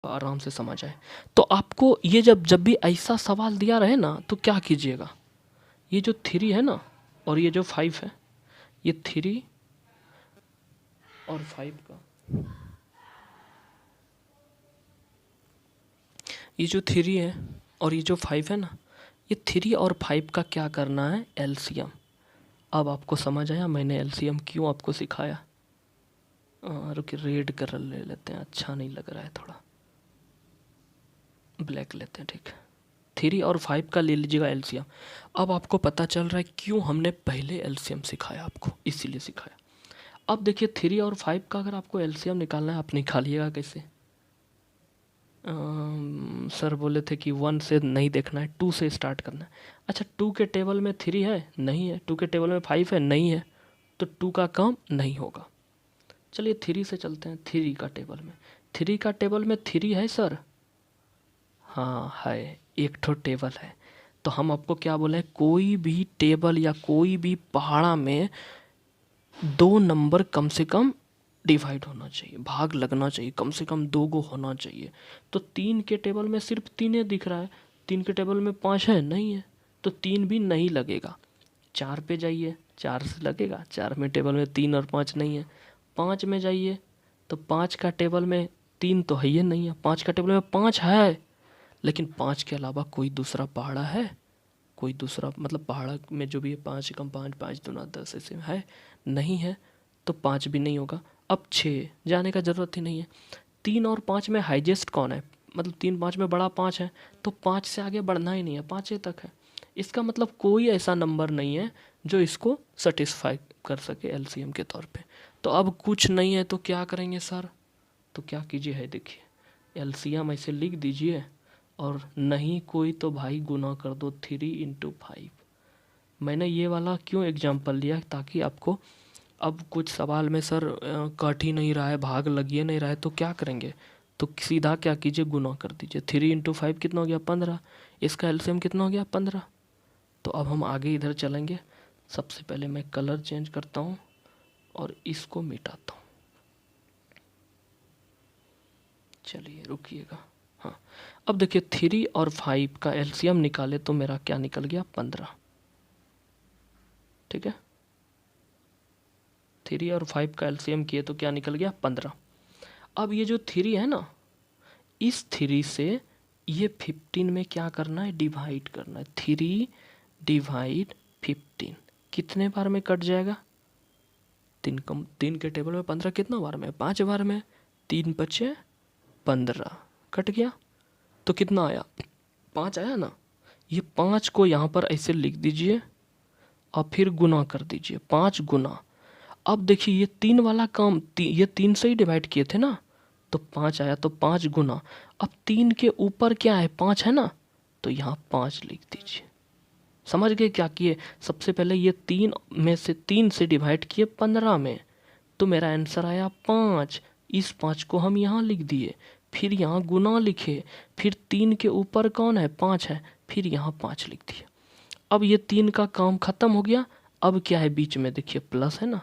आराम से समझ आए। तो आपको ये जब भी ऐसा सवाल दिया रहे ना तो क्या कीजिएगा, ये जो 3 है ना और ये जो 5 है, ये 3 और 5 का, ये जो 3 है और ये जो 5 है ना, ये 3 और 5 का क्या करना है, एलसीएम। अब आपको समझ आया मैंने एलसीएम क्यों आपको सिखाया। रुकिए रेड कलर ले लेते हैं, अच्छा नहीं लग रहा है, थोड़ा ब्लैक लेते हैं, ठीक है। 3 और 5 का ले लीजिएगा एलसीएम। अब आपको पता चल रहा है क्यों हमने पहले एलसीएम सिखाया आपको, इसीलिए सिखाया। अब देखिए 3 और 5 का अगर आपको एलसीएम निकालना है, आप निकालिएगा कैसे। सर बोले थे कि 1 से नहीं देखना है, 2 से स्टार्ट करना है। अच्छा 2 के टेबल में 3 है, नहीं है। 2 के टेबल में 5 है, नहीं है। तो 2 का काम नहीं होगा। चलिए 3 से चलते हैं। 3 का टेबल में, 3 का टेबल में 3 है सर, हाँ है, एक ठो टेबल है। तो हम आपको क्या बोले, कोई भी टेबल या कोई भी पहाड़ा में 2 नंबर कम से कम डिवाइड होना चाहिए, भाग लगना चाहिए, कम से कम 2 गो होना चाहिए। तो 3 के टेबल में सिर्फ 3 ही दिख रहा है, 3 के टेबल में 5 है, नहीं है। तो 3 भी नहीं लगेगा। 4 पे जाइए, 4 से लगेगा, 4 में टेबल में 3 और 5 नहीं है। 5 में जाइए तो 5 का टेबल में 3 तो है ही नहीं है, 5 का टेबल में 5 है, लेकिन 5 के अलावा कोई दूसरा पहाड़ा है, कोई दूसरा मतलब पहाड़ा में जो भी है 5 कम 5, 5 दूना 10 ऐसे है, नहीं है। तो 5 भी नहीं होगा। अब 6 जाने का ज़रूरत ही नहीं है। 3 और 5 में हाईएस्ट कौन है, मतलब 3 5 में बड़ा 5 है, तो 5 से आगे बढ़ना ही नहीं है, 5 तक है। इसका मतलब कोई ऐसा नंबर नहीं है जो इसको सेटिस्फाई कर सके एलसीएम के तौर पे। तो अब कुछ नहीं है तो क्या करेंगे सर, तो क्या कीजिए है, देखिए एलसीएम ऐसे लिख दीजिए और नहीं कोई तो भाई गुना कर दो 3 × 5। मैंने ये वाला क्यों एग्जाम्पल लिया, ताकि आपको अब कुछ सवाल में सर कट ही नहीं रहा है, भाग लग ही नहीं रहा है, तो क्या करेंगे, तो सीधा क्या कीजिए, गुना कर दीजिए। 3 × 5 कितना हो गया, 15। इसका एलसीएम कितना हो गया, 15। तो अब हम आगे इधर चलेंगे। सबसे पहले मैं कलर चेंज करता हूँ और इसको मिटाता हूँ। चलिए रुकिएगा, हाँ। अब देखिए 3 और 5 का एलसीएम निकाले तो मेरा क्या निकल गया, 15। ठीक है, 3 और 5 का एलसीएम किए तो क्या निकल गया, 15। अब ये जो 3 है ना, इस 3 से ये 15 में क्या करना है, डिवाइड करना है। 3 / 15 कितने बार में कट जाएगा, 3 के टेबल में 15 कितना बार में, 5 बार में। 3 × 5 = 15, कट गया तो कितना आया, 5 आया ना। ये 5 को यहाँ पर ऐसे लिख दीजिए और फिर गुना कर दीजिए, 5 गुना। अब देखिए ये 3 वाला काम ये 3 से ही डिवाइड किए थे ना, तो 5 आया, तो 5 गुना। अब 3 के ऊपर क्या है, 5 है ना, तो यहाँ 5 लिख दीजिए। समझ गए क्या किए, सबसे पहले ये 3 से डिवाइड किए 15 में, तो मेरा आंसर आया 5। इस 5 को हम यहाँ लिख दिए, फिर यहाँ गुना लिखे, फिर 3 के ऊपर कौन है, 5 है, फिर यहाँ 5 लिख दिए। अब ये 3 का काम खत्म हो गया। अब क्या है बीच में, देखिए प्लस है ना,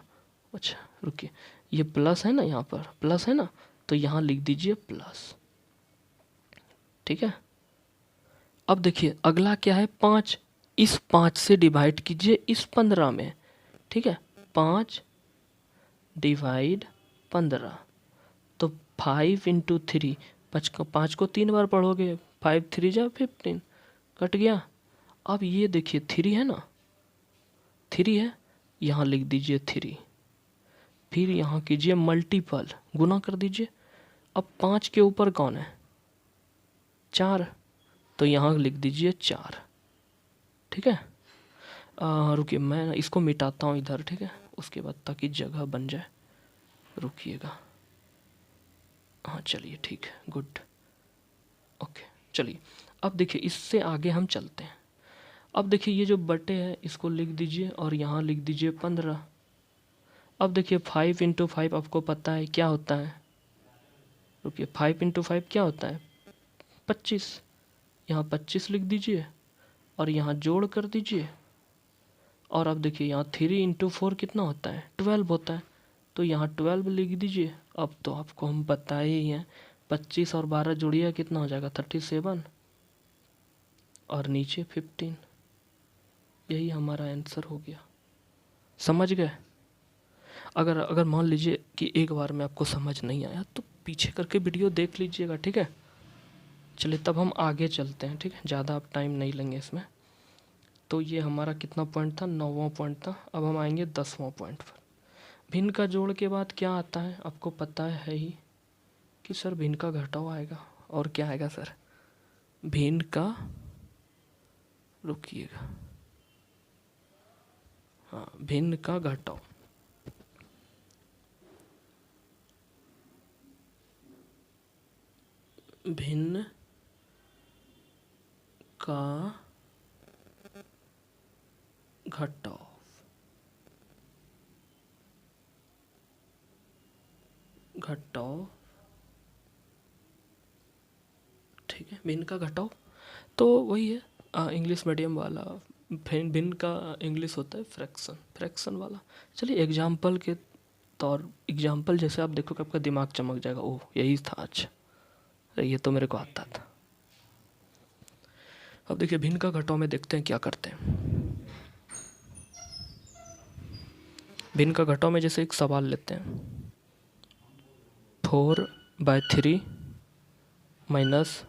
अच्छा रुकिए, ये प्लस है ना, यहाँ पर प्लस है ना, तो यहाँ लिख दीजिए प्लस। ठीक है, अब देखिए अगला क्या है, 5। इस 5 से डिवाइड कीजिए इस 15 में। ठीक है, 5 / 15, तो 5 × 3, 5 को 3 बार पढ़ोगे, 5 3 × 15, कट गया। अब ये देखिए 3 है ना, 3 है, यहाँ लिख दीजिए 3, फिर यहाँ कीजिए मल्टीपल, गुना कर दीजिए। अब 5 के ऊपर कौन है, 4, तो यहाँ लिख दीजिए 4। ठीक है, रुकिए मैं इसको मिटाता हूँ इधर, ठीक है, उसके बाद ताकि जगह बन जाए। रुकिएगा, हाँ चलिए ठीक है, गुड, ओके। चलिए अब देखिए इससे आगे हम चलते हैं। अब देखिए ये जो बटे है इसको लिख दीजिए और यहाँ लिख दीजिए 15। अब देखिए 5 × 5 आपको पता है क्या होता है, रुकिए 5 × 5 क्या होता है, 25। यहाँ 25 लिख दीजिए और यहाँ जोड़ कर दीजिए। और अब देखिए यहाँ 3 × 4 कितना होता है, 12 होता है, तो यहाँ 12 लिख दीजिए। अब तो आपको हम बताए ही हैं 25 और 12 जोड़िए कितना हो जाएगा 37 और नीचे 15। यही हमारा आंसर हो गया। समझ गए? अगर अगर मान लीजिए कि एक बार में आपको समझ नहीं आया तो पीछे करके वीडियो देख लीजिएगा, ठीक है। चलिए तब हम आगे चलते हैं, ठीक है, ज़्यादा आप टाइम नहीं लेंगे इसमें। तो ये हमारा कितना पॉइंट था, 9वां पॉइंट था। अब हम आएंगे 10वां पॉइंट पर। भिन्न का जोड़ के बाद क्या आता है आपको पता है ही कि सर भिन्न का घटाव आएगा। और क्या आएगा सर? भिन्न का, रुकिएगा, हाँ, भिन्न का घटाव। भिन्न का घटाव, ठीक है, भिन्न का घटाव। तो वही है इंग्लिश मीडियम वाला। भिन्न का इंग्लिश होता है फ्रैक्शन, फ्रैक्शन वाला। चलिए एग्जाम्पल के तौर, एग्जाम्पल जैसे आप देखो कि आपका दिमाग चमक जाएगा, ओह यही था, अच्छा ये तो मेरे को आता था। अब देखिए भिन्न का घटाव में देखते हैं क्या करते हैं। भिन्न का घटाव में जैसे एक सवाल लेते हैं, 4/3 माइनस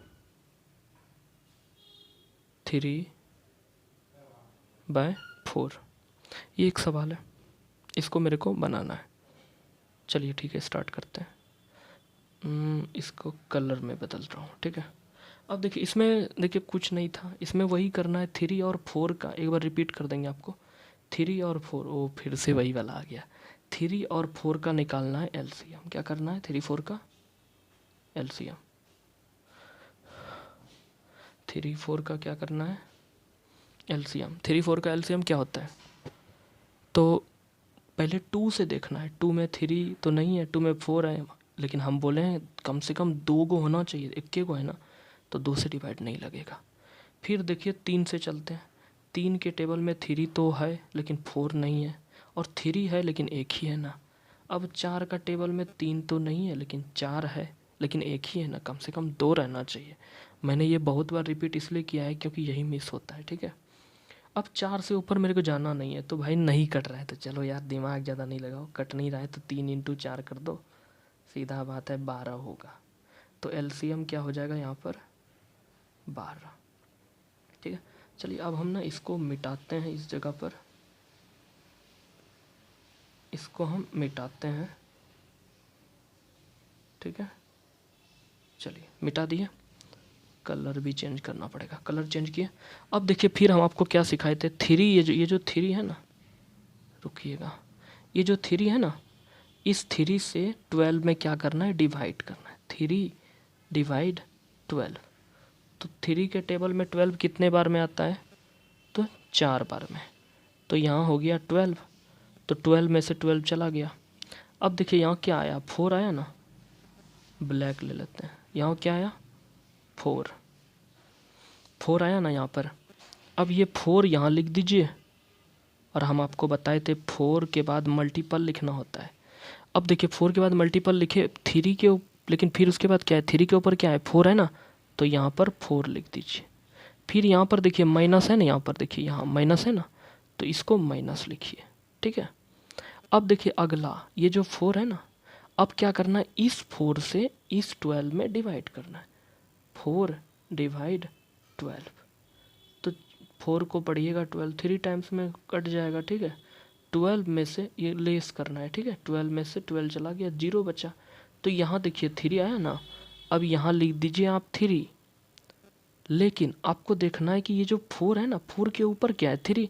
3/4, ये एक सवाल है, इसको मेरे को बनाना है। चलिए ठीक है, स्टार्ट करते हैं। इसको कलर में बदल रहा हूँ, ठीक है। अब देखिए इसमें देखिए कुछ नहीं था, इसमें वही करना है 3 और 4 का, एक बार रिपीट कर देंगे आपको। 3 और 4, ओ फिर से वही वाला आ गया। 3 और 4 का निकालना है एलसीएम। क्या करना है? 3 4 का एलसीएम। 3 4 का क्या करना है? एलसीएम। 3 4 का एलसीएम क्या होता है? तो पहले 2 से देखना है। 2 में 3 तो नहीं है, 2 में 4 है, लेकिन हम बोले हैं कम से कम 2 को होना चाहिए, 1 को है ना, तो 2 से डिवाइड नहीं लगेगा। फिर देखिए 3 से चलते हैं। 3 के टेबल में 3 तो है लेकिन 4 नहीं है, और 3 है लेकिन 1 ही है ना। अब 4 का टेबल में 3 तो नहीं है लेकिन 4 है, लेकिन 1 ही है ना, कम से कम 2 रहना चाहिए। मैंने ये बहुत बार रिपीट इसलिए किया है क्योंकि यही मिस होता है, ठीक है। अब 4 से ऊपर मेरे को जाना नहीं है, तो भाई नहीं कट रहा है तो चलो यार दिमाग ज़्यादा नहीं लगाओ, कट नहीं रहा है तो 3 × 4 कर दो, सीधा बात है 12 होगा। तो एलसीएम क्या हो जाएगा यहाँ पर? 12, ठीक है। चलिए अब हम ना इसको मिटाते हैं, इस जगह पर इसको हम मिटाते हैं, ठीक है। चलिए मिटा दिए। कलर भी चेंज करना पड़ेगा, कलर चेंज किए। अब देखिए फिर हम आपको क्या सिखाए थे, 3, ये जो 3 है ना, रुकिएगा, ये जो 3 है ना, इस 3 से 12 में क्या करना है? डिवाइड करना है। 3 डिवाइड 12, तो 3 के टेबल में 12 कितने बार में आता है? तो 4 बार में। तो यहाँ हो गया 12, तो 12 में से 12 चला गया। अब देखिए यहाँ क्या आया? 4 आया ना, ब्लैक ले लेते हैं। यहाँ क्या आया? 4 आया ना यहाँ पर। अब ये 4 यहाँ लिख दीजिए, और हम आपको बताए थे 4 के बाद मल्टीपल लिखना होता है। अब देखिए 4 के बाद मल्टीपल लिखे 3 के, लेकिन फिर उसके बाद क्या है? 3 के ऊपर क्या है? 4 है ना, तो यहाँ पर 4 लिख दीजिए। फिर यहाँ पर देखिए माइनस है ना, यहाँ पर देखिए यहाँ माइनस है ना, तो इसको माइनस लिखिए, ठीक है। अब देखिए अगला ये जो 4 है ना, अब क्या करना है? इस 4 से इस 12 में डिवाइड करना है। 4 डिवाइड 12, तो 4 को पढ़िएगा 12, 3 टाइम्स में कट जाएगा, ठीक है। 12 में से ये लेस करना है, ठीक है। 12 में से 12 चला गया, 0 बचा। तो यहाँ देखिए 3 आया ना, अब यहाँ लिख दीजिए आप 3, लेकिन आपको देखना है कि ये जो 4 है ना, 4 के ऊपर क्या है? 3,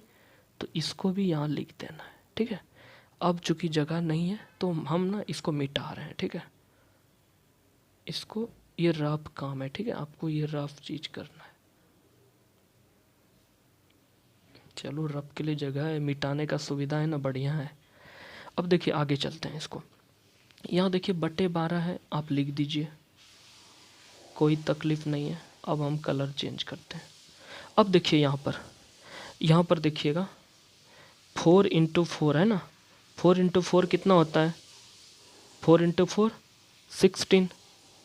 तो इसको भी यहाँ लिख देना है, ठीक है। अब चूंकि जगह नहीं है तो हम ना इसको मिटा रहे हैं, ठीक है। इसको, ये रफ काम है, ठीक है, आपको ये रफ चीज करना है। चलो रफ के लिए जगह है, मिटाने का सुविधा है ना, बढ़िया है। अब देखिए आगे चलते हैं इसको। यहाँ देखिए /12 है, आप लिख दीजिए, कोई तकलीफ नहीं है। अब हम कलर चेंज करते हैं। अब देखिए यहाँ पर देखिएगा 4 × 4 है ना, 4 × 4 कितना होता है? 4 × 4 16,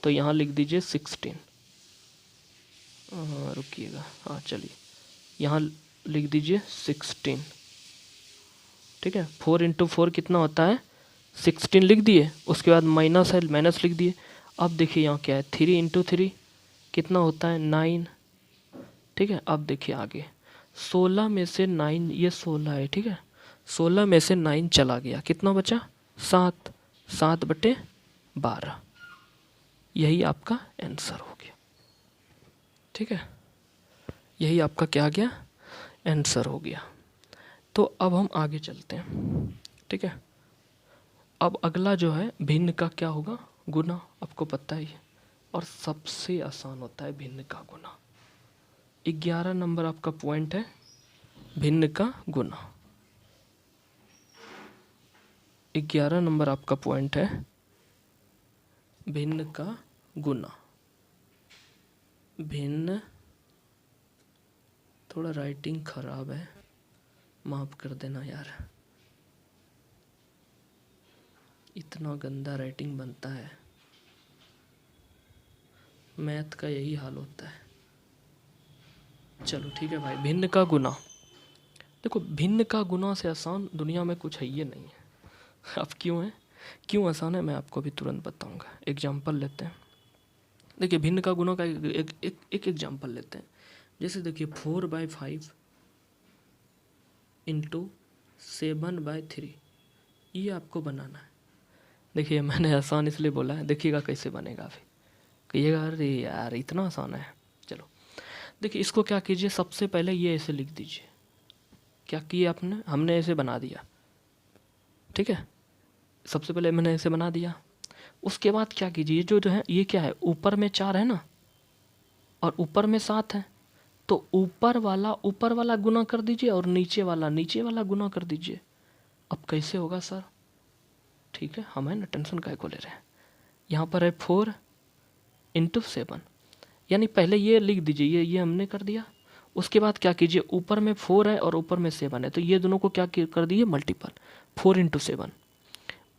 तो यहाँ लिख दीजिए 16। रुकिएगा, हाँ चलिए, यहाँ लिख दीजिए 16। ठीक है, 4 इंटू 4 कितना होता है 16 लिख दिए, उसके बाद माइनस है माइनस लिख दिए। अब देखिए यहाँ क्या है 3 इंटू 3 कितना होता है 9। ठीक है, अब देखिए आगे 16 में से 9, ये 16 है, ठीक है, 16 में से 9 चला गया, कितना बचा 7, 7/12। यही आपका आंसर हो गया। ठीक है, यही आपका क्या आ गया आंसर हो गया। तो अब हम आगे चलते हैं। ठीक है, अब अगला जो है भिन्न का क्या होगा गुना, आपको पता ही है, और सबसे आसान होता है भिन्न का गुना। 11 नंबर आपका पॉइंट है भिन्न का गुना। 11 नंबर आपका पॉइंट है भिन्न का गुना। भिन्न, थोड़ा राइटिंग खराब है, माफ कर देना यार, इतना गंदा राइटिंग बनता है, मैथ का यही हाल होता है। चलो ठीक है भाई, भिन्न का गुना। देखो भिन्न का गुना से आसान दुनिया में कुछ है ये नहीं है। अब क्यों है, क्यों आसान है, मैं आपको भी तुरंत बताऊंगा। एग्जाम्पल लेते हैं। देखिए भिन्न का गुना का एक एग्जाम्पल लेते हैं। जैसे देखिए 4/5 इंटू 7/3, ये आपको बनाना है। देखिए मैंने आसान इसलिए बोला है, देखिएगा कैसे बनेगा। अभी कहिएगा अरे यार इतना आसान है। चलो देखिए, इसको क्या कीजिए, सबसे पहले ये ऐसे लिख दीजिए। क्या किए आपने, हमने ऐसे बना दिया। ठीक है, सबसे पहले मैंने ऐसे बना दिया। उसके बाद क्या कीजिए, जो है ये क्या है, ऊपर में 4 है ना, और ऊपर में 7 है, तो ऊपर वाला गुना कर दीजिए और नीचे वाला गुना कर दीजिए। अब कैसे होगा सर, ठीक है, हम है ना टेंशन काहे को ले रहे हैं। यहाँ पर है 4 इंटू 7, यानी पहले ये लिख दीजिए, ये हमने कर दिया। उसके बाद क्या कीजिए, ऊपर में 4 है और ऊपर में 7 है, तो ये दोनों को क्या कर दिए मल्टीपल, 4 इंटू 7।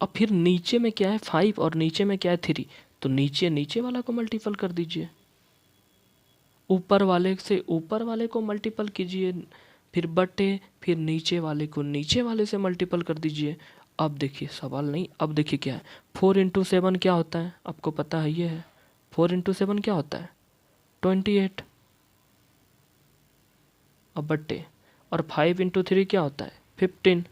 अब फिर नीचे में क्या है 5 और नीचे में क्या है 3, तो नीचे वाला को मल्टीपल कर दीजिए, ऊपर वाले से ऊपर वाले को मल्टीपल कीजिए, फिर बटे, फिर नीचे वाले को नीचे वाले से मल्टीपल कर दीजिए। अब देखिए सवाल नहीं, अब देखिए क्या है 4 इंटू 7 क्या होता है, आपको पता है ये है 4 इंटू 7 क्या होता है 28। अब बट्टे, और 5 इंटू 3 क्या होता है 15।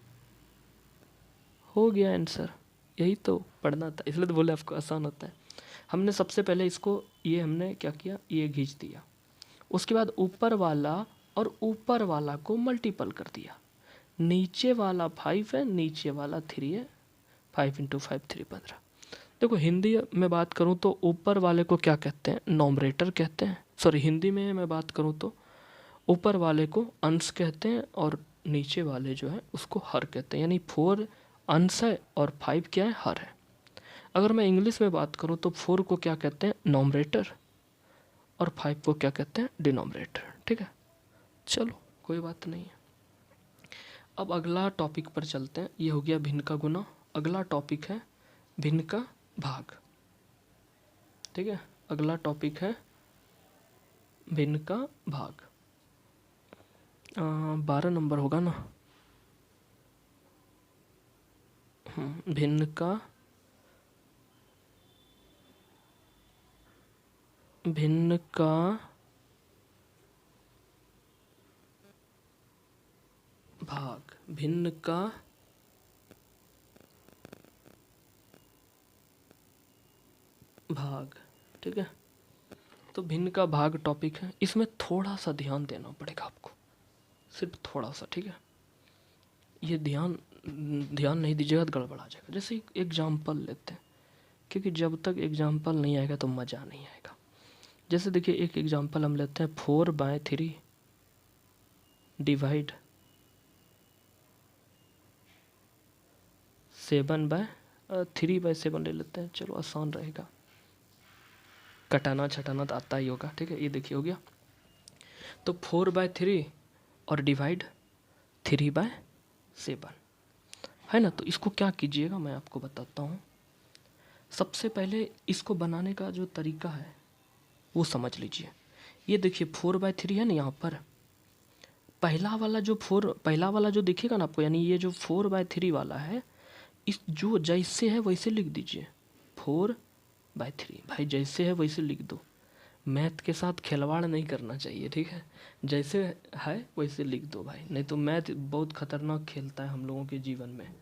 हो गया आंसर। यही तो पढ़ना था, इसलिए तो बोले आपको आसान होता है। हमने सबसे पहले इसको ये हमने क्या किया, ये खींच दिया। उसके बाद ऊपर वाला और ऊपर वाला को मल्टीपल कर दिया। नीचे वाला 5 है, नीचे वाला 3 है, 5 इंटू 5 3 15। देखो हिंदी में बात करूँ तो ऊपर वाले को क्या कहते हैं, नॉमरेटर कहते हैं। सॉरी, हिंदी में मैं बात करूँ तो ऊपर वाले को अंश कहते हैं और नीचे वाले जो है उसको हर कहते हैं। यानी 4 अंश है और 5 क्या है, हर है। अगर मैं इंग्लिश में बात करूँ तो 4 को क्या कहते हैं, नॉमरेटर, और 5 को क्या कहते हैं, डिनोमिनेटर। ठीक है, चलो कोई बात नहीं है। अब अगला टॉपिक पर चलते हैं। ये हो गया भिन्न का गुना। अगला टॉपिक है भिन्न का भाग। ठीक है, अगला टॉपिक है भिन्न का भाग। 12 नंबर होगा ना, भिन्न का भाग, भिन्न का भाग। ठीक है, तो भिन्न का भाग टॉपिक है। इसमें थोड़ा सा ध्यान देना पड़ेगा आपको, सिर्फ थोड़ा सा। ठीक है, ये ध्यान नहीं दीजिएगा तो गड़बड़ा जाएगा। जैसे एग्जाम्पल लेते हैं, क्योंकि जब तक एग्जाम्पल नहीं आएगा तो मज़ा नहीं आएगा। जैसे देखिए एक एग्जाम्पल हम लेते हैं 4/3 डिवाइड 3/7 ले लेते हैं। चलो आसान रहेगा, कटाना छटाना तो आता ही होगा। ठीक है, ये देखिए हो गया, तो 4/3 और डिवाइड 3/7 है ना। तो इसको क्या कीजिएगा मैं आपको बताता हूँ। सबसे पहले इसको बनाने का जो तरीका है वो समझ लीजिए। ये देखिए 4/3 है ना, यहाँ पर पहला वाला जो दिखेगा ना आपको, यानी ये जो 4/3 वाला है, इस जो जैसे है वैसे लिख दीजिए। 4/3 भाई जैसे है वैसे लिख दो। मैथ के साथ खिलवाड़ नहीं करना चाहिए, ठीक है। जैसे है वैसे लिख दो भाई, नहीं तो मैथ बहुत खतरनाक खेलता है हम लोगों के जीवन में।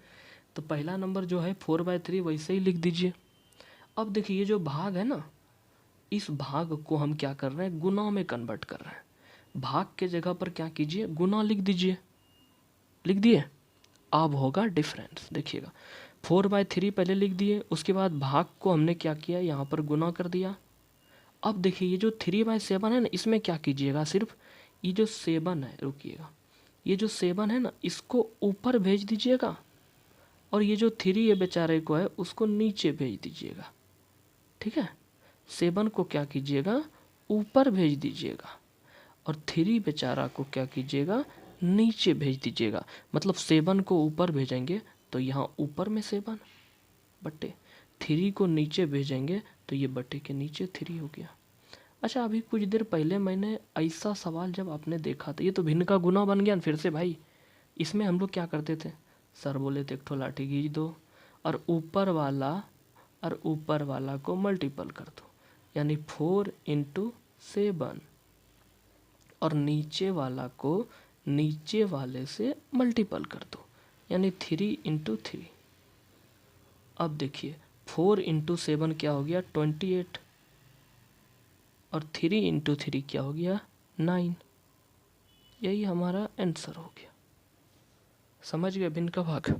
तो पहला नंबर जो है 4/3 वैसे ही लिख दीजिए। अब देखिए ये जो भाग है ना, इस भाग को हम क्या कर रहे हैं, गुना में कन्वर्ट कर रहे हैं। भाग के जगह पर क्या कीजिए, गुना लिख दीजिए। लिख दिए, अब होगा डिफरेंस। देखिएगा 4/3 पहले लिख दिए, उसके बाद भाग को हमने क्या किया, यहाँ पर गुना कर दिया। अब देखिए ये जो 3/7 है ना, इसमें क्या कीजिएगा, सिर्फ ये जो 7 है, रुकिएगा, ये जो 7 है ना, इसको ऊपर भेज दीजिएगा, और ये जो 3 है बेचारे को है उसको नीचे भेज दीजिएगा, ठीक है। 7 को क्या कीजिएगा, ऊपर भेज दीजिएगा, और 3 बेचारा को क्या कीजिएगा, नीचे भेज दीजिएगा। मतलब 7 को ऊपर भेजेंगे तो यहाँ ऊपर में 7 बट्टे 3 को नीचे भेजेंगे तो ये बट्टे के नीचे 3 हो गया। अच्छा, अभी कुछ देर पहले मैंने ऐसा सवाल जब आपने देखा था, ये तो भिन्न का गुना बन गया फिर से भाई। इसमें हम लोग क्या करते थे, सर बोले थे एक ठो लाठी खींच दो और ऊपर वाला को मल्टीपल कर दो, यानी 4/7, और नीचे वाला को नीचे वाले से मल्टीपल कर दो, यानी 3/3। अब देखिए 4/7 क्या हो गया, 28, और 3/3 क्या हो गया, 9। यही हमारा आंसर हो गया। समझ गए भिन्न का भाग।